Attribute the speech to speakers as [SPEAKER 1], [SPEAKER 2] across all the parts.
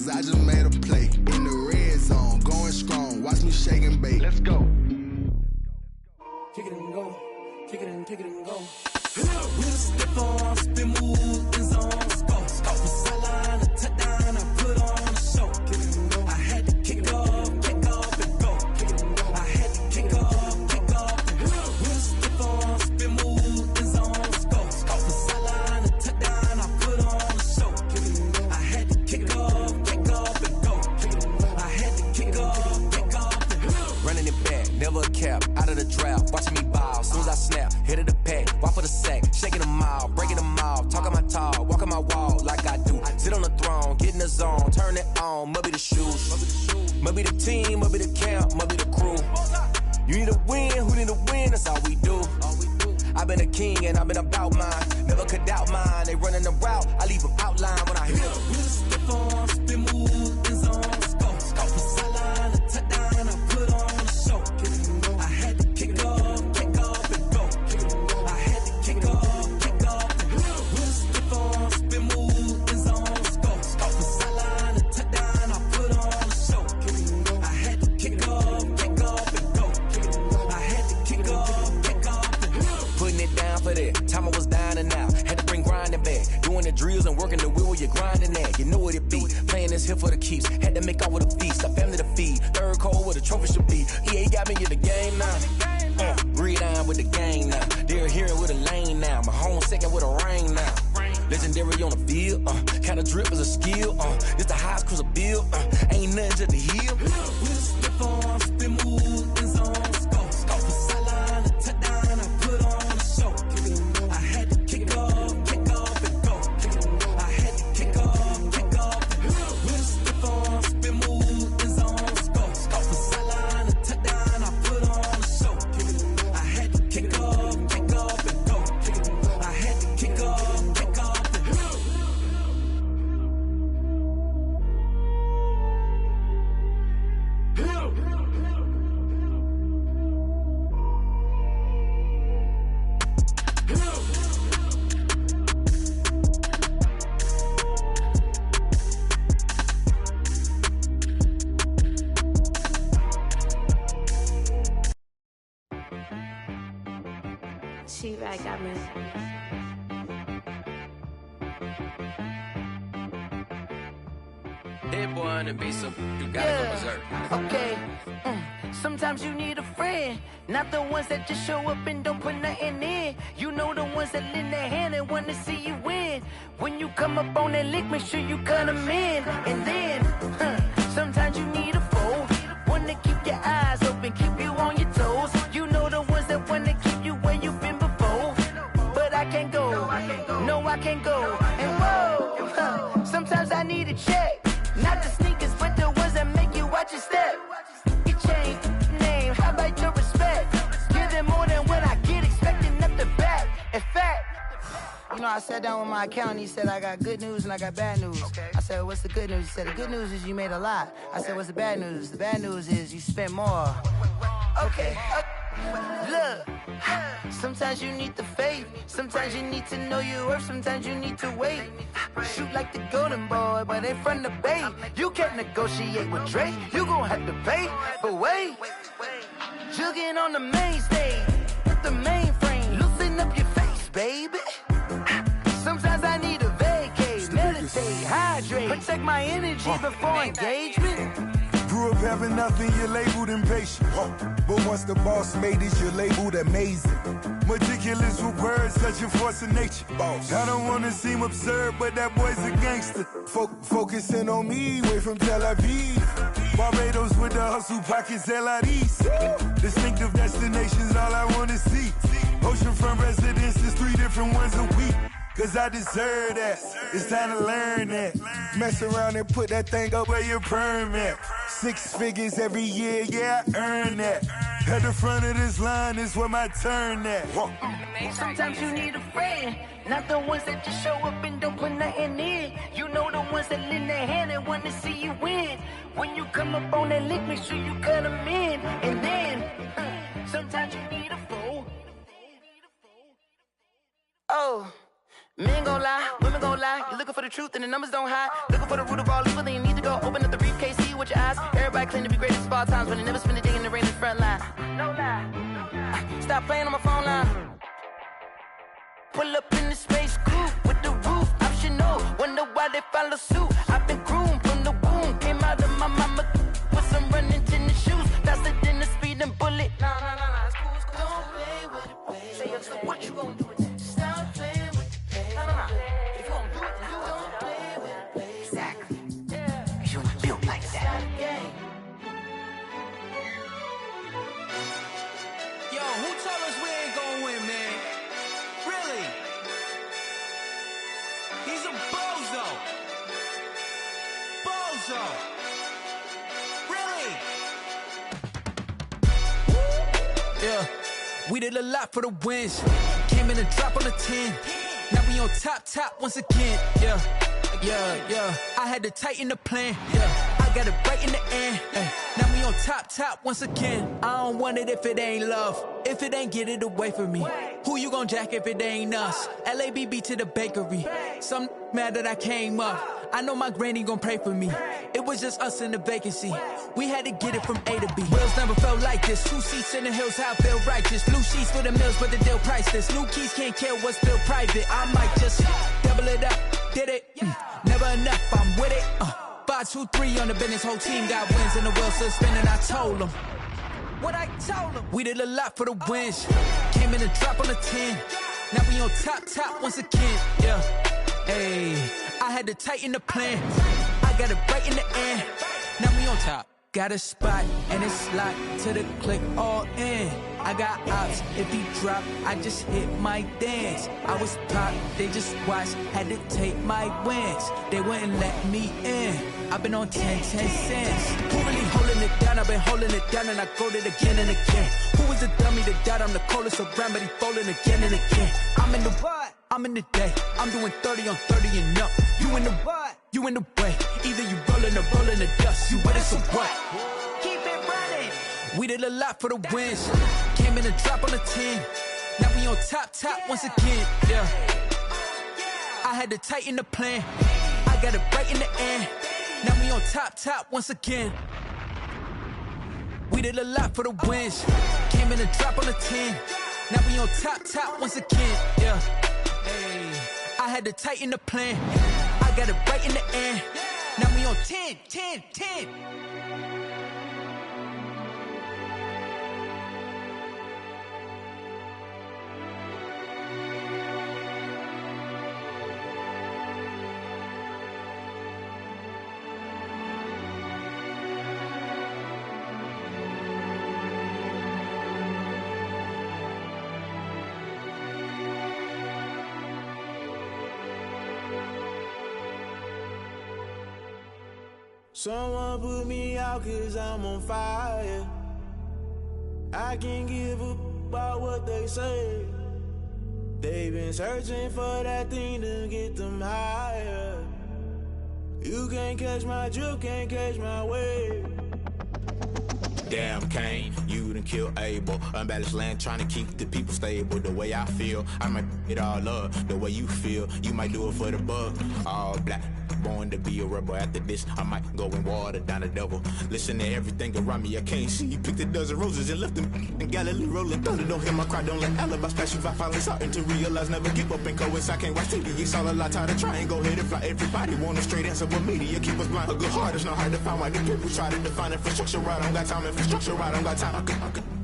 [SPEAKER 1] cause I just made a play. In the red zone, going strong, watch me shake and bake. Let's go.
[SPEAKER 2] Kick it and go, kick it and go. We'll step on, spin, move, in zone, scope. From sideline to touchdown, I put on a show. I had to kick off and go. I had to kick off and go. We'll step on, spin, move, in zone, scope. From sideline to touchdown, I put on a show. I had to kick off and go. I had to kick off and go.
[SPEAKER 3] Running it back, never a cap, out of the draft, watching me ball. Soon as I snap, hit of the pack, walk for the sack, shaking them all, breaking them off, talking my talk, walking my wall like I do. Sit on the throne, get in the zone, turn it on, must be the shoes, must be the team, must be the camp, must be the crew. You need a win, who need a win, that's all we do. I've been a king and I've been about mine, never could doubt mine. They running the route, I leave them outline when I hit them.
[SPEAKER 2] We'll step on, spin, move, in zone, scope. From sideline to touchdown, I put on a show. I had to kick off and go. I had to kick off and go. We'll step on, spin, move, in zone, scope. From sideline to touchdown, I put on a show. I had to kick off and go. I had to kick off and go.
[SPEAKER 3] Putting it down for that, time I was down and out, had to bring grinding back, doing the drills and working the wheel where you're grinding at, you know what it be, playing this here for the keeps, had to make out with a feast, a family to feed, third cold where the trophy should be, EA got me in the game now, breathe on with the game now, they're hearing with a lane now, my home second with a rain now, legendary on the field, kind of drip is a skill, it's the highest cruiser bill, ain't nothing just to heal.
[SPEAKER 2] We'll step on, spin, move, in zone, scope. From sideline to touchdown, I put on a show. I had to kick off and go. I had to kick off and go. We'll step on, spin, move, in zone, scope. From sideline to touchdown, I put on a show. I had to kick off and go. I had to kick off and go.
[SPEAKER 4] She right, got me.
[SPEAKER 3] Hit boy on the beat, so you gotta go berserk.
[SPEAKER 5] Okay. Sometimes you need a friend, not the ones that just show up and don't put nothing in. You know the ones that lend their hand and want to see you win. When you come up on that lick, make sure you cut them in. And then, sometimes you need a foe, one to keep your eyes open, keep you on your toes. You know the ones that want to keep you where you've been before. But I can't go, no I can't go. And whoa, sometimes I need a check. Not the sneakers, but the ones that make you watch your step. You change name, how about your respect? Give them more than what I get, expecting up the back. In fact, you know, I sat down with my accountant, he said, I got good news and I got bad news. I said, what's the good news? He said, the good news is you made a lot. I said, what's the bad news? The bad news is you spent more. Okay. Look, sometimes you need the faith, sometimes you need to know your worth, sometimes you need to wait. Shoot like the golden boy, but in front of the bay. You can't negotiate with Drake, you gon' have to pay. But wait, jugging on the main stage, with the mainframe, loosen up your face, baby. Sometimes I need a vacate, meditate, hydrate, protect my energy before engagement.
[SPEAKER 6] Grew up having nothing, you're labeled impatient. But once the boss made it, you're labeled amazing. Meticulous with words, such a force of nature. I don't wanna seem absurd, but that boy's a gangster. Focusing on me, way from Tel Aviv. Barbados with the hustle pockets, LIDs. Distinctive destinations, all I wanna see. Oceanfront residences, 3 different ones a week. Cause I deserve that, it's time to learn that. Mess around and put that thing up where your permit. 6 figures every year, yeah, I earn that. At the front of this line is where my turn at.
[SPEAKER 5] Sometimes you need a friend, not the ones that just show up and don't put nothing in. You know the ones that lend their hand and want to see you win. When you come up on that lick, make sure you cut them in. And then, sometimes you need a foe. Oh. Men gon' lie, women gon' lie. You're looking for the truth and the numbers don't hide. Looking for the root of all evil, then you need to go I claim to be greatest of all times, but I never spend a day in the rain in the front line. No lie. Stop playing on my phone line. Pull up in the space coupe with the roof optional. Wonder why they follow suit. I've been groomed from the womb. Came out of my mama with some running tennis shoes. Faster than the speeding bullet. No, it's cool, it's cool. Don't play with it, baby. Say yo, what you gonna do with it? Stop playing with it, baby. No. If you gonna do it, then you don't play with it, baby. Exactly. Cause you ain't built like that.
[SPEAKER 3] Yo, who told us we ain't gonna win, man? Really? He's a bozo. Bozo. Really? Yeah, we did a lot for the wins. Came in a drop on the 10. Now we on top once again. Yeah. I had to tighten the plan. Yeah, I got it right in the end. Now we on top once again. I don't want it if it ain't love. If it ain't, get it away from me. Who you gon' jack if it ain't us? LABB to the bakery. Some mad that I came up. I know my granny gon' pray for me. It was just us in the vacancy. We had to get it from A to B. Wheels never felt like this. 2 seats in the hills, how I feel righteous. Blue sheets for the mills, but the deal priceless. New keys can't kill what's built private. I might just double it up. Did it? Never enough, I'm with it. 5, 2, 3 on the business. Whole team got wins and the wheels still spinning. I told them what I told them. We did a lot for the wins. Came in a drop on the 10. Now we on top once again. Yeah. Hey, I had to tighten the plan. I got it right in the end. Now we on top. Got a spot and it's locked to the click all in. I got ops, if he drop, I just hit my dance. I was pop, they just watched, had to take my wins. They wouldn't let me in. I've been on 10 cents. Who really holding it down? I've been holding it down and I go it again and again. Who was the dummy that doubt? I'm the coldest around, but he folding again and again. I'm in the what? I'm in the day. I'm doing 30 on 30 and up. You in the what? You in the way. Either you rolling or rolling the dust. You with it, so what?
[SPEAKER 5] Keep it running.
[SPEAKER 3] We did a lot for the wins. Came in a drop on the 10. Now we on top once again. Yeah. I had to tighten the plan. I got it right in the end. Now we on top once again. We did a lot for the wins. Came in a drop on the 10. Now we on top once again. Yeah. Hey, I had to tighten the plan. I got it right in the end. Now we on 10.
[SPEAKER 2] Someone put me out 'cause I'm on fire. I can't give up about what they say. They've been searching for that thing to get them higher. You can't catch my drift, can't catch my wave.
[SPEAKER 7] Damn Kane, you done killed Abel. Unbalanced land trying to keep the people stable. The way I feel, I might it all up. The way you feel, you might do it for the bug. All black, born to be a rebel. After this, I might go and water down the devil. Listen to everything around me, I can't see. You picked a dozen roses and left them in Galilee rolling thunder. Don't hear my cry, don't let alibis pass you. I finally starting to realize, never give up and coincide. Can't watch TV, it's all a lot. Tired of trying, go ahead and fly. Everybody want a straight answer, but media keep us blind. A good heart is not hard to find. Why the people try to define infrastructure right? I don't got time, infrastructure right, I don't got time.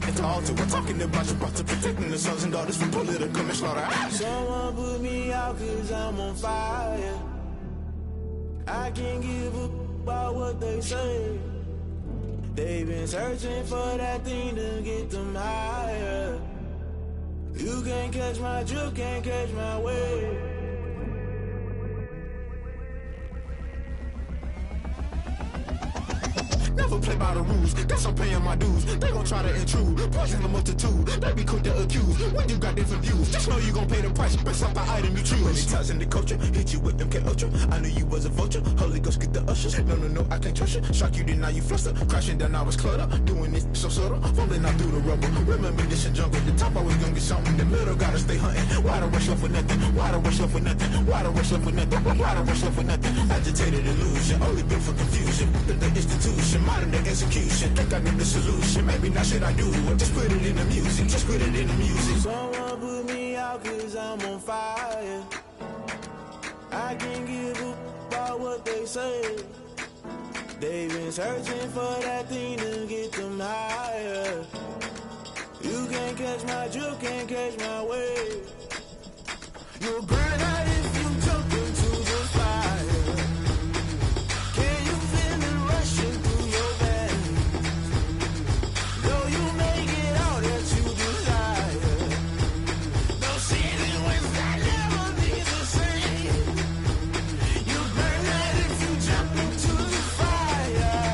[SPEAKER 7] It's all to we're talking about you, brought to protecting the sons and daughters from political and slaughter.
[SPEAKER 2] Someone put me out 'cause I'm on fire. I can't give up about what they say. They've been searching for that thing to get them higher. You can't catch my drift, can't catch my wave.
[SPEAKER 7] Never play by the rules, guess I'm paying my dues. They gon' try to intrude, poison the multitude. They be quick to accuse, when you got different views. Just know you gon' pay the price, best off the item you choose. Many times in the culture, hit you with them K-Ultra. I knew you was a vulture, Holy Ghost get the ushers. No, I can't trust you. Shock you, then now you fluster. Crashing down, I was cluttered. Doing this so subtle, fumbling out through the rubble. Remember this in jungle, the top always gonna get something. The middle gotta stay hunting. Why the rush left with nothing? Why the rush left with nothing? Why the rush left with nothing? Why the rush left with nothing? Agitated illusion, only built for confusion. The institution, modern day execution. the solution. Maybe not should I do it? Just put it in the music. Just put it in the music.
[SPEAKER 2] Someone put me out 'cause I'm on fire. I can't give a about what they say. They've been searching for that thing to get them higher. You can't catch my drift, can't catch my wave. You'll burn out if you jump into the fire. Can you feel it rushing through your veins? Though you make it all that you desire. No ceiling wins that never be the same. You burn out if you jump into the fire.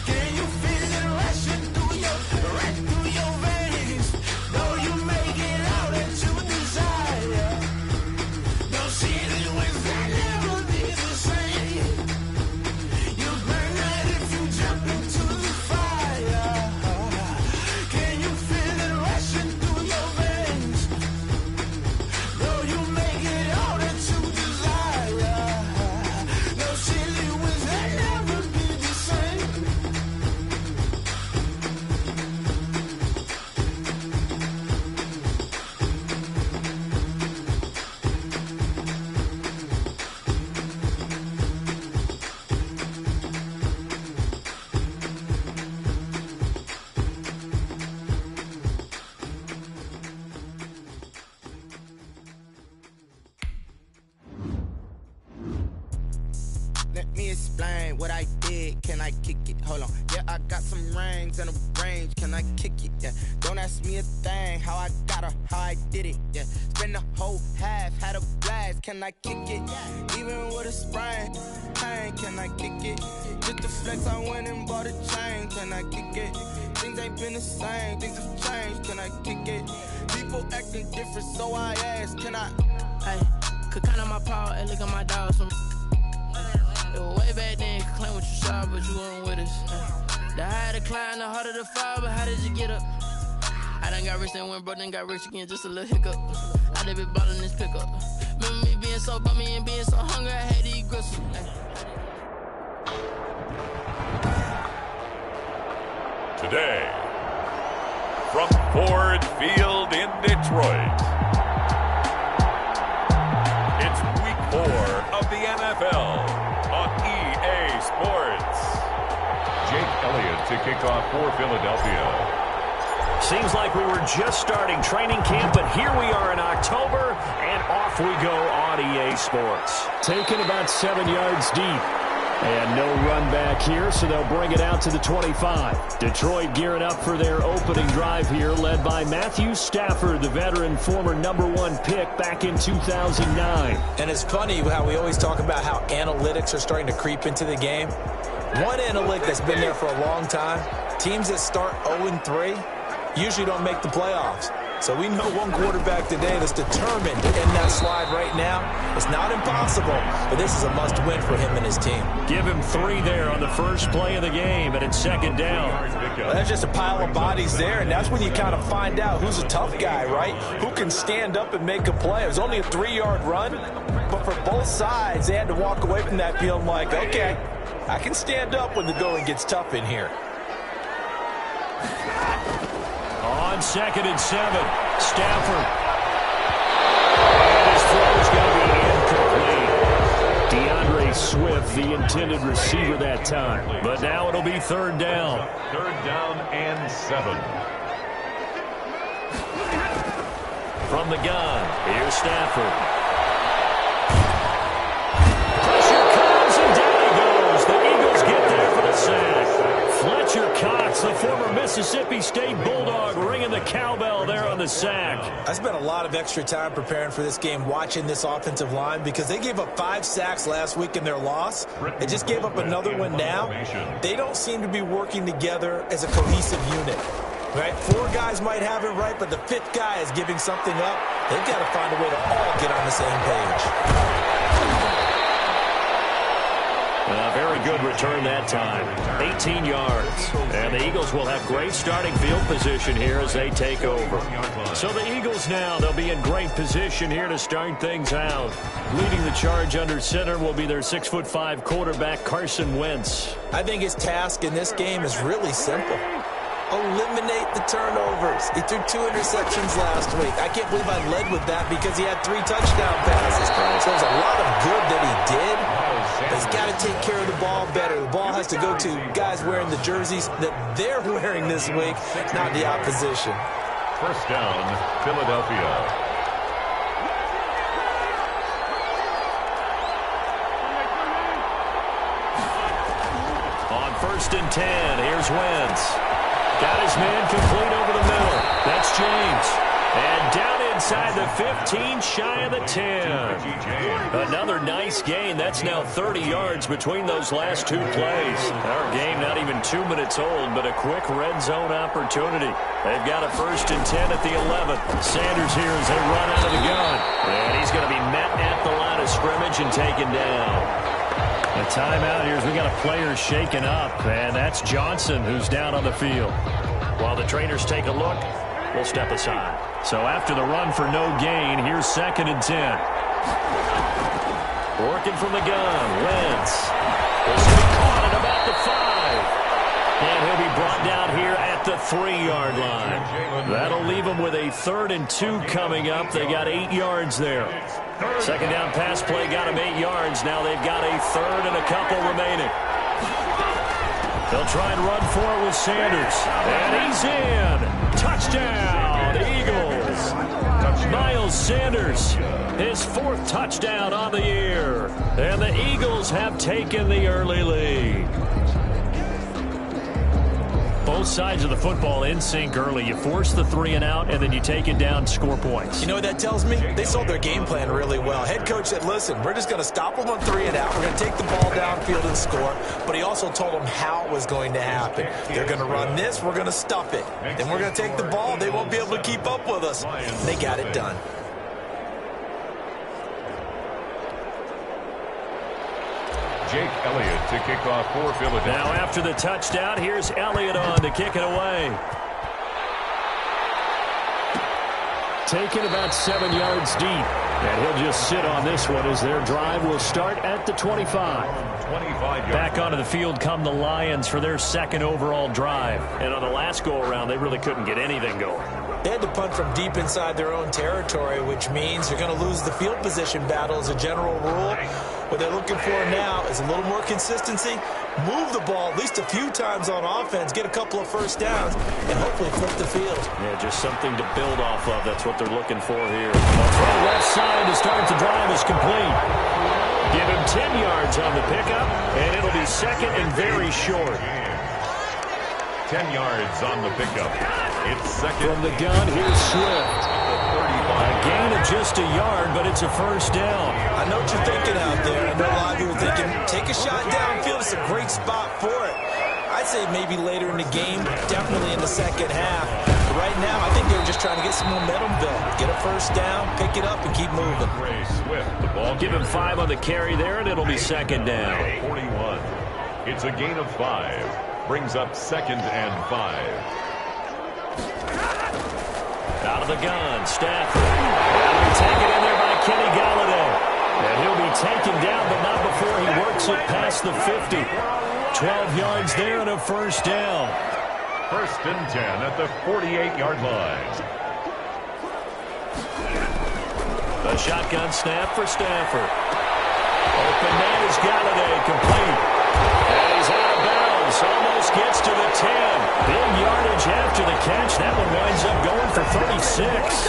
[SPEAKER 2] Can you feel it rushing through your veins? Though you make it all that you desire. No ceiling wins that never be the same. You burn out if you jump into the fire. Can you feel it rushing through your veins? Though you make it all that you desire. No ceiling wins that never be the same.
[SPEAKER 8] Let me explain what I did. Can I kick it? Hold on. Yeah, I got some rings and a range. Can I kick it? Yeah. Don't ask me a thing. How I got her, how I did it. Yeah. Spend the whole half, had a blast. Can I kick it? Even with a sprain. Pain, can I kick it? Just the flex, I went and bought a chain. Can I kick it? Things ain't been the same. Things have changed. Can I kick it? People acting different, so I asked. Can I?
[SPEAKER 9] Hey, could count on my power and look at my dogs from. It was way back then, could claim what you saw, but you weren't with us. The higher the climb, the harder the fall, but how did you get up? I done got rich and went broke, then got rich again, just a little hiccup. I done been ballin' this pickup. Remember me being so bummy and being so hungry, I had to eat gristle.
[SPEAKER 10] Today, from Ford Field in Detroit, it's week 4 of the NFL on EA Sports. Jake Elliott to kick off for Philadelphia.
[SPEAKER 11] Seems like we were just starting training camp, but here we are in October, and off we go on EA Sports.
[SPEAKER 12] Taken about 7 yards deep. And no run back here, so they'll bring it out to the 25. Detroit gearing up for their opening drive here, led by Matthew Stafford, the veteran former #1 pick back in 2009.
[SPEAKER 13] And it's funny how we always talk about how analytics are starting to creep into the game. One analytic that's been there for a long time, teams that start 0-3 usually don't make the playoffs. So we know one quarterback today that's determined to end that slide right now. It's not impossible, but this is a must-win for him and his team.
[SPEAKER 12] Give him 3 there on the first play of the game, and it's second down.
[SPEAKER 13] Well, that's just a pile of bodies there, and that's when you kind of find out who's a tough guy, right? Who can stand up and make a play. It was only a 3-yard run, but for both sides, they had to walk away from that feeling like, okay, I can stand up when the going gets tough in here.
[SPEAKER 12] On 2nd and 7, Stafford. And his throw's going to be incomplete. DeAndre Swift, the intended receiver that time. But now it'll be 3rd down.
[SPEAKER 10] 3rd down and 7.
[SPEAKER 12] From the gun, here's Stafford. Fletcher Cox, the former Mississippi State Bulldog, ringing the cowbell there on the sack.
[SPEAKER 13] I spent a lot of extra time preparing for this game, watching this offensive line, because they gave up 5 sacks last week in their loss. They just gave up another one now. They don't seem to be working together as a cohesive unit. Right? 4 guys might have it right, but the 5th guy is giving something up. They've got to find a way to all get on the same page.
[SPEAKER 12] Very good return that time. 18 yards. And the Eagles will have great starting field position here as they take over. So the Eagles now, they'll be in great position here to start things out. Leading the charge under center will be their 6'5" quarterback, Carson Wentz.
[SPEAKER 13] I think his task in this game is really simple. Eliminate the turnovers. He threw 2 interceptions last week. I can't believe I led with that because he had 3 touchdown passes. So there's a lot of good that he did. But he's got to take care of the ball better. The ball has to go to guys wearing the jerseys that they're wearing this week, not the opposition.
[SPEAKER 10] First down, Philadelphia.
[SPEAKER 12] On 1st and 10, here's Wentz. Got his man complete over the middle. That's James. And down inside the 15, shy of the 10. Another nice gain. That's now 30 yards between those last 2 plays. Our game not even 2 minutes old, but a quick red zone opportunity. They've got a 1st and 10 at the 11. Sanders here as they run out of the gun. And he's going to be met at the line of scrimmage and taken down. The timeout here is we got a player shaken up, and that's Johnson who's down on the field. While the trainers take a look, we'll step aside. So after the run for no gain, here's 2nd and 10. Working from the gun, Wentz. This will be caught at about the 5. And he'll be brought down here at the 3-yard line. That'll leave them with a 3rd and 2 coming up. They got 8 yards there. 2nd down pass play got them 8 yards. Now they've got a 3rd and a couple remaining. They'll try and run for it with Sanders. And he's in. Touchdown, Eagles. Miles Sanders, his 4th touchdown on the year. And the Eagles have taken the early lead. Both sides of the football in sync early. You force the 3 and out, and then you take it down, score points.
[SPEAKER 13] You know what that tells me? They sold their game plan really well. Head coach said, listen, we're just going to stop them on 3 and out. We're going to take the ball downfield and score. But he also told them how it was going to happen. They're going to run this. We're going to stuff it. Then we're going to take the ball. They won't be able to keep up with us. They got it done.
[SPEAKER 10] Jake Elliott to kick off for Philadelphia.
[SPEAKER 12] Now after the touchdown, here's Elliott on to kick it away. Taken about 7 yards deep. And he'll just sit on this one as their drive will start at the 25.
[SPEAKER 10] 25
[SPEAKER 12] Back onto the field come the Lions for their 2nd overall drive. And on the last go-around, they really couldn't get anything going.
[SPEAKER 13] They had to punt from deep inside their own territory, which means you're going to lose the field position battle as a general rule. What they're looking for now is a little more consistency, move the ball at least a few times on offense, get a couple of 1st downs, and hopefully flip the field.
[SPEAKER 12] Yeah, just something to build off of. That's what they're looking for here. From the left side to start the drive is complete. Give him 10 yards on the pickup, and it'll be 2nd and very short.
[SPEAKER 10] 10 yards on the pickup. It's 2nd.
[SPEAKER 12] From the gun, here's Swift. A gain of just a yard, but it's a 1st down.
[SPEAKER 13] I know what you're thinking out there. I know a lot of you are thinking, take a shot downfield. It's a great spot for it. I'd say maybe later in the game, definitely in the 2nd half. But right now, I think they were just trying to get some momentum built. Get a 1st down, pick it up, and keep moving.
[SPEAKER 10] Swift, the ball.
[SPEAKER 12] Give him 5 on the carry there, and it'll be 2nd down.
[SPEAKER 10] 41. It's a gain of 5. Brings up 2nd and 5.
[SPEAKER 12] Out of the gun, Stafford. That'll be taken in there by Kenny Galladay. And he'll be taken down, but not before he works it past the 50. 12 yards there and a 1st down.
[SPEAKER 10] 1st and 10 at the 48-yard line.
[SPEAKER 12] The shotgun snap for Stafford. Open man is Galladay, complete. And he's out of bounds. Almost gets to the 10. Big yardage after the catch. That one winds up going for 36.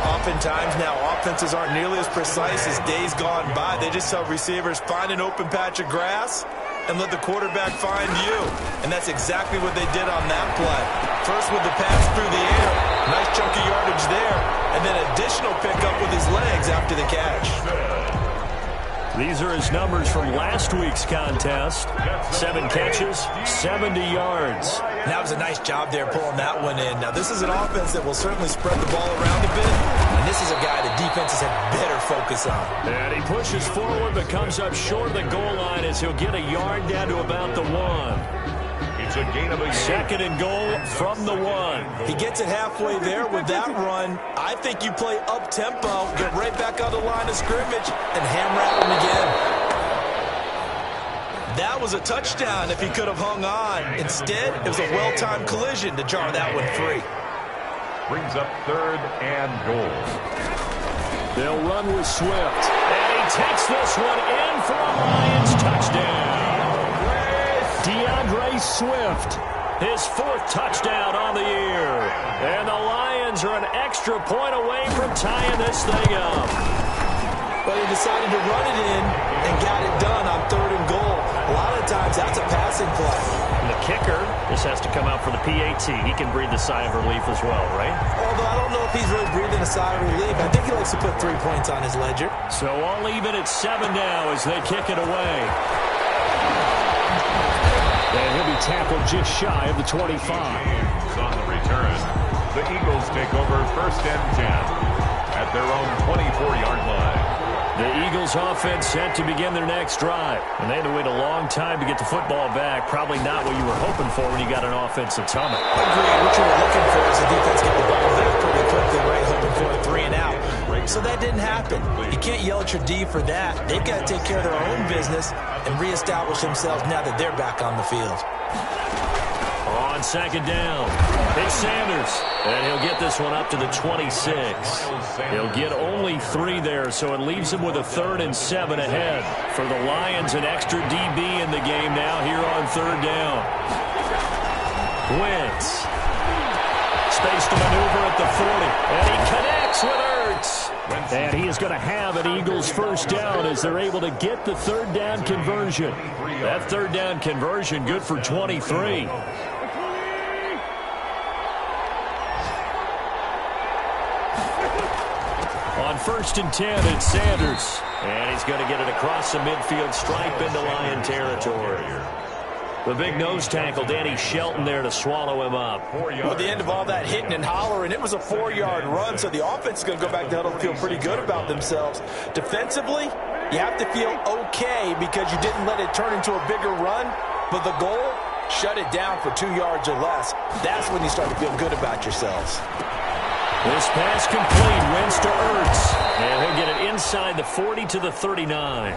[SPEAKER 13] Oftentimes now, offenses aren't nearly as precise as days gone by. They just tell receivers, find an open patch of grass and let the quarterback find you. And that's exactly what they did on that play. First with the pass through the air. Nice chunk of yardage there. And then additional pickup with his legs after the catch.
[SPEAKER 12] These are his numbers from last week's contest. 7 catches, 70 yards.
[SPEAKER 13] That was a nice job there pulling that one in. Now, this is an offense that will certainly spread the ball around a bit. And And this is a guy the defenses had better focus on.
[SPEAKER 12] And he pushes forward but comes up short of the goal line as he'll get a yard down to about the 1.
[SPEAKER 10] It's a gain of a
[SPEAKER 12] second and goal from the 1.
[SPEAKER 13] He gets it halfway there with that run. I think you play up-tempo, get right back on the line of scrimmage, and hammer at him again. That was a touchdown if he could have hung on. Instead, it was a well-timed collision to jar that one free.
[SPEAKER 10] Brings up 3rd and goal.
[SPEAKER 12] They'll run with Swift. And he takes this one in for a Lions touchdown. DeAndre Swift, his 4th touchdown on the year. And the Lions are an extra point away from tying this thing up.
[SPEAKER 13] But he decided to run it in and got it done on 3rd and goal. A lot of times, that's a passing play.
[SPEAKER 12] And the kicker, this has to come out for the PAT. He can breathe a sigh of relief as well, right?
[SPEAKER 13] Although I don't know if he's really breathing a sigh of relief. I think he likes to put 3 points on his ledger.
[SPEAKER 12] So all even at 7 now as they kick it away. And he'll be tackled just shy of the 25.
[SPEAKER 10] On the return, the Eagles take over 1st and 10 at their own 24-yard line.
[SPEAKER 12] The Eagles offense set to begin their next drive. And they had to wait a long time to get the football back. Probably not what you were hoping for when you got an offense that's humming.
[SPEAKER 13] Agreed. What you were looking for is the defense get the ball back pretty quickly, right? Hoping for a 3 and out. So that didn't happen. You can't yell at your D for that. They've got to take care of their own business and reestablish themselves now that they're back on the field.
[SPEAKER 12] On 2nd down, it's Sanders, and he'll get this one up to the 26. He'll get only 3 there, so it leaves him with a 3rd and 7 ahead. For the Lions, an extra DB in the game now here on 3rd down. Wentz. Space to maneuver at the 40, and he connects with Ertz. And he is going to have an Eagles 1st down as they're able to get the 3rd down conversion. That 3rd down conversion good for 23. On 1st and 10, it's Sanders. And he's going to get it across the midfield stripe into Lion territory. The big nose tackle, Danny Shelton, there to swallow him up.
[SPEAKER 13] At the end of all that hitting and hollering, it was a 4-yard run, so the offense is going to go back to huddle and feel pretty good about themselves. Defensively, you have to feel okay because you didn't let it turn into a bigger run, but the goal, shut it down for 2 yards or less. That's when you start to feel good about yourselves.
[SPEAKER 12] This pass complete, Wentz to Ertz. And he'll get it inside the 40 to the 39.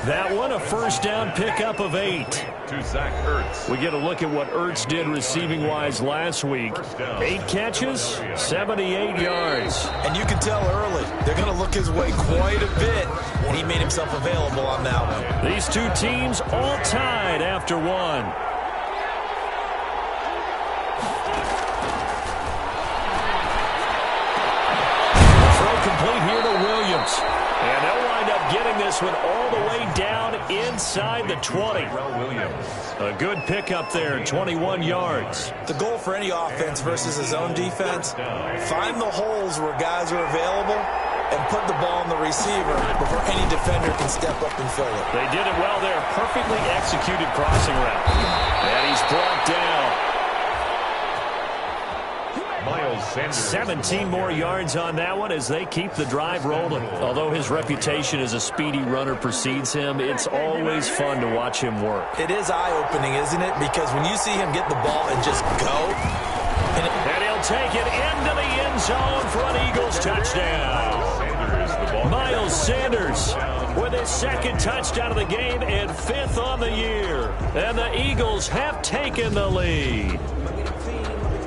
[SPEAKER 12] That one, a 1st down pickup of 8.
[SPEAKER 10] To Zach Ertz.
[SPEAKER 12] We get a look at what Ertz did receiving-wise last week. 8 catches, 78 yards.
[SPEAKER 13] And you can tell early, they're going to look his way quite a bit, and he made himself available on that one.
[SPEAKER 12] These 2 teams all tied after 1. Complete here to Williams. And they'll wind up getting this one all the way down inside the 20. A good pickup there, 21 yards.
[SPEAKER 13] The goal for any offense versus his own defense, find the holes where guys are available and put the ball in the receiver before any defender can step up and fill it.
[SPEAKER 12] They did it well there. Perfectly executed crossing route. And he's brought down. 17 more yards on that one as they keep the drive rolling. Although his reputation as a speedy runner precedes him, it's always fun to watch him work.
[SPEAKER 13] It is eye-opening, isn't it? Because when you see him get the ball and just go.
[SPEAKER 12] And he'll take it into the end zone for an Eagles touchdown. Miles Sanders with his 2nd touchdown of the game and 5th on the year. And the Eagles have taken the lead.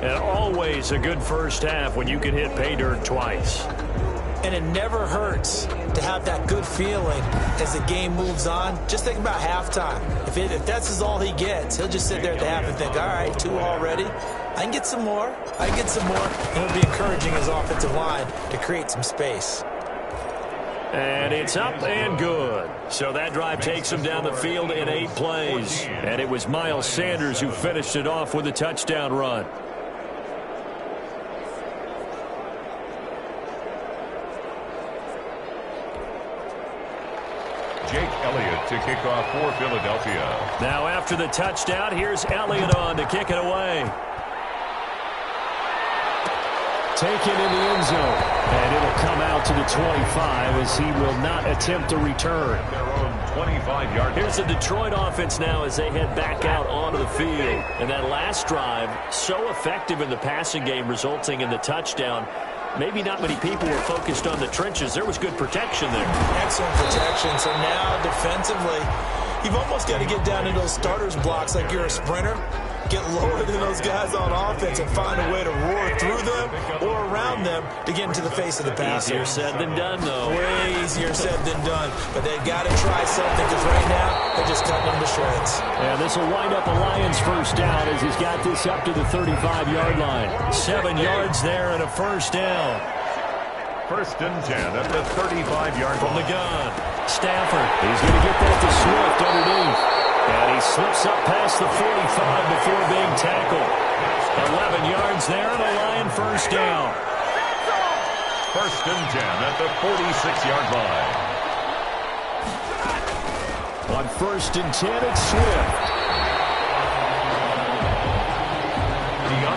[SPEAKER 12] And always a good first half when you can hit pay dirt twice.
[SPEAKER 13] And it never hurts to have that good feeling as the game moves on. Just think about halftime. If that's all he gets, he'll just sit there at the half and think, all right, 2 already. I can get some more. I can get some more. And it'll be encouraging his offensive line to create some space.
[SPEAKER 12] And it's up and good. So that drive takes him down the field in 8 plays. And it was Miles Sanders who finished it off with a touchdown run.
[SPEAKER 10] Jake Elliott to kick off for Philadelphia.
[SPEAKER 12] Now after the touchdown, here's Elliott on to kick it away. taken in the end zone. And it'll come out to the 25 as he will not attempt a return.
[SPEAKER 10] Their own 25-yard.
[SPEAKER 11] Here's the Detroit offense now as they head back out onto the field. And that last drive, so effective in the passing game, resulting in the touchdown. Maybe not many people were focused on the trenches. There was good protection there.
[SPEAKER 13] Excellent protection. So now defensively, you've almost got to get down into those starters blocks like you're a sprinter. Get lower than those guys on offense and find a way to roar through them or around them to get into the face of the passer.
[SPEAKER 11] Easier said than done, though.
[SPEAKER 13] Way easier said than done. But they've got to try something because right now they're just cutting them to shreds.
[SPEAKER 12] Yeah, this will wind up a Lions first down as he's got this up to the 35-yard line.
[SPEAKER 11] 7 yards there and a first down.
[SPEAKER 10] First and 10 at the 35-yard
[SPEAKER 11] from the gun. Stafford.
[SPEAKER 12] He's going to get that to Swift underneath. And he slips up past the 45 before being tackled.
[SPEAKER 11] 11 yards there and a Lion first down.
[SPEAKER 10] First and 10 at the 46-yard line.
[SPEAKER 12] On first and 10, it's Swift.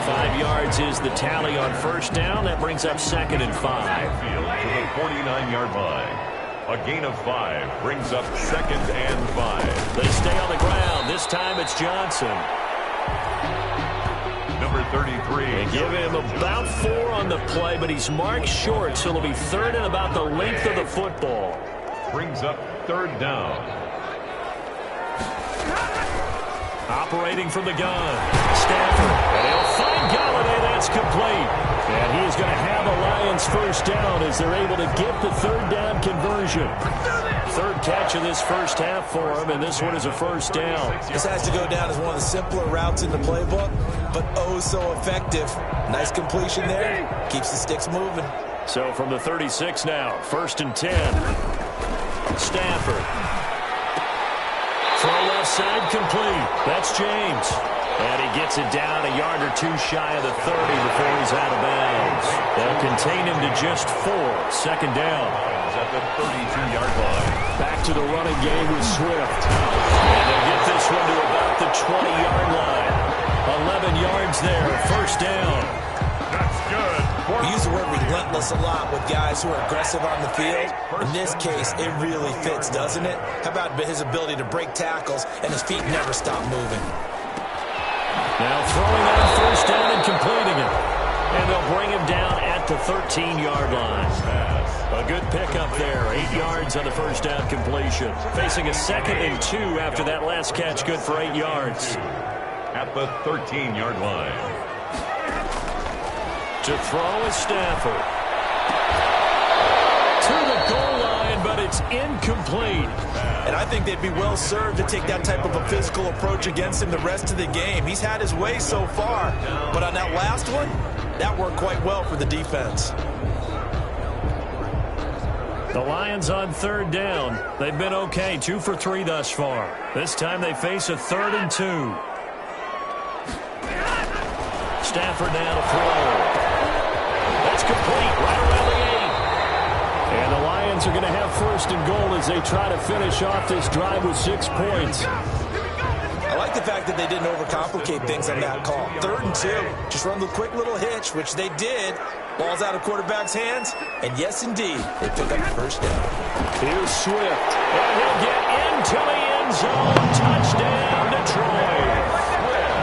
[SPEAKER 11] 5 yards is the tally on first down. That brings up second and 5.
[SPEAKER 10] To the 49-yard line. A gain of 5 brings up second and 5.
[SPEAKER 11] They stay on the ground. This time it's Johnson.
[SPEAKER 10] Number 33.
[SPEAKER 11] They give him about 4 on the play, but he's marked short, so it'll be third and about the length of the football.
[SPEAKER 10] Brings up third down.
[SPEAKER 11] Operating from the gun. Stafford. And he'll find Galladay. That's complete.
[SPEAKER 12] And he is going to have a Lions first down as they're able to get the third down conversion.
[SPEAKER 11] Third catch of this first half for him, and this one is a first down.
[SPEAKER 13] This has to go down as one of the simpler routes in the playbook, but oh so effective. Nice completion there. Keeps the sticks moving.
[SPEAKER 11] So from the 36 now, first and 10. Stafford. Throw left side complete. That's James. And he gets it down a yard or two shy of the 30 before he's out of bounds. They'll contain him to just 4. Second down.
[SPEAKER 10] At the 32-yard line.
[SPEAKER 12] Back to the running game with Swift.
[SPEAKER 11] And they'll get this one to about the 20-yard line. 11 yards there. First down.
[SPEAKER 10] That's good.
[SPEAKER 13] We use the word relentless a lot with guys who are aggressive on the field. In this case, it really fits, doesn't it? How about his ability to break tackles and his feet never stop moving?
[SPEAKER 11] Now throwing on first down and completing it. And they'll bring him down at the 13-yard line. A good pickup there. 8 yards on the first down completion. Facing a second and 2 after that last catch. Good for 8 yards.
[SPEAKER 10] At the 13-yard line.
[SPEAKER 11] To throw is Stafford. To the goal line, but it's incomplete.
[SPEAKER 13] And I think they'd be well served to take that type of a physical approach against him the rest of the game. He's had his way so far, but on that last one, that worked quite well for the defense.
[SPEAKER 11] The Lions on third down. They've been okay, 2 for 3 thus far. This time they face a 3rd and 2. Stafford now to throw. That's complete right around the 8.
[SPEAKER 12] And the Lions are going to have first and goal as they try to finish off this drive with 6 points.
[SPEAKER 13] I like the fact that they didn't overcomplicate things on that call. 3rd and 2. Just run the quick little hitch, which they did. Ball's out of quarterback's hands. And yes, indeed, they pick up the first down.
[SPEAKER 12] Here's Swift.
[SPEAKER 11] And he'll get into the end zone. Touchdown, Detroit.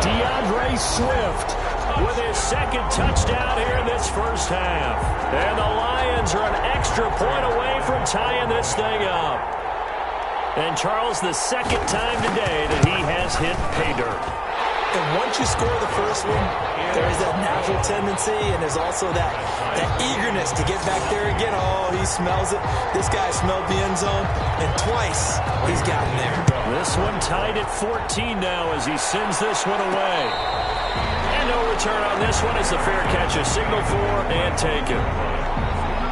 [SPEAKER 12] DeAndre Swift
[SPEAKER 11] with his second touchdown here in this first half. And the Lions are an extra point away from tying this thing up. And Charles, the second time today that he has hit pay dirt.
[SPEAKER 13] And once you score the first one, there's that natural tendency, and there's also that eagerness to get back there again. Oh, he smells it. This guy smelled the end zone, and twice he's gotten there.
[SPEAKER 11] This one tied at 14 now as he sends this one away. And no return on this one. It's a fair catch, a signal for, and taken.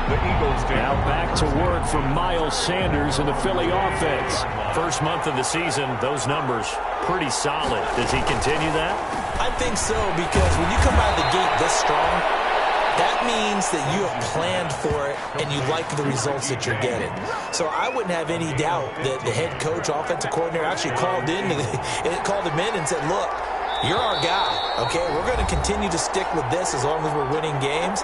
[SPEAKER 10] The Eagles
[SPEAKER 12] now back to work for Miles Sanders and the Philly offense.
[SPEAKER 11] First month of the season, those numbers pretty solid. Does he continue that?
[SPEAKER 13] I think so, because when you come out of the gate this strong, that means that you have planned for it and you like the results that you're getting. So I wouldn't have any doubt that the head coach, offensive coordinator, actually called him in and said, look, you're our guy, okay? We're going to continue to stick with this as long as we're winning games.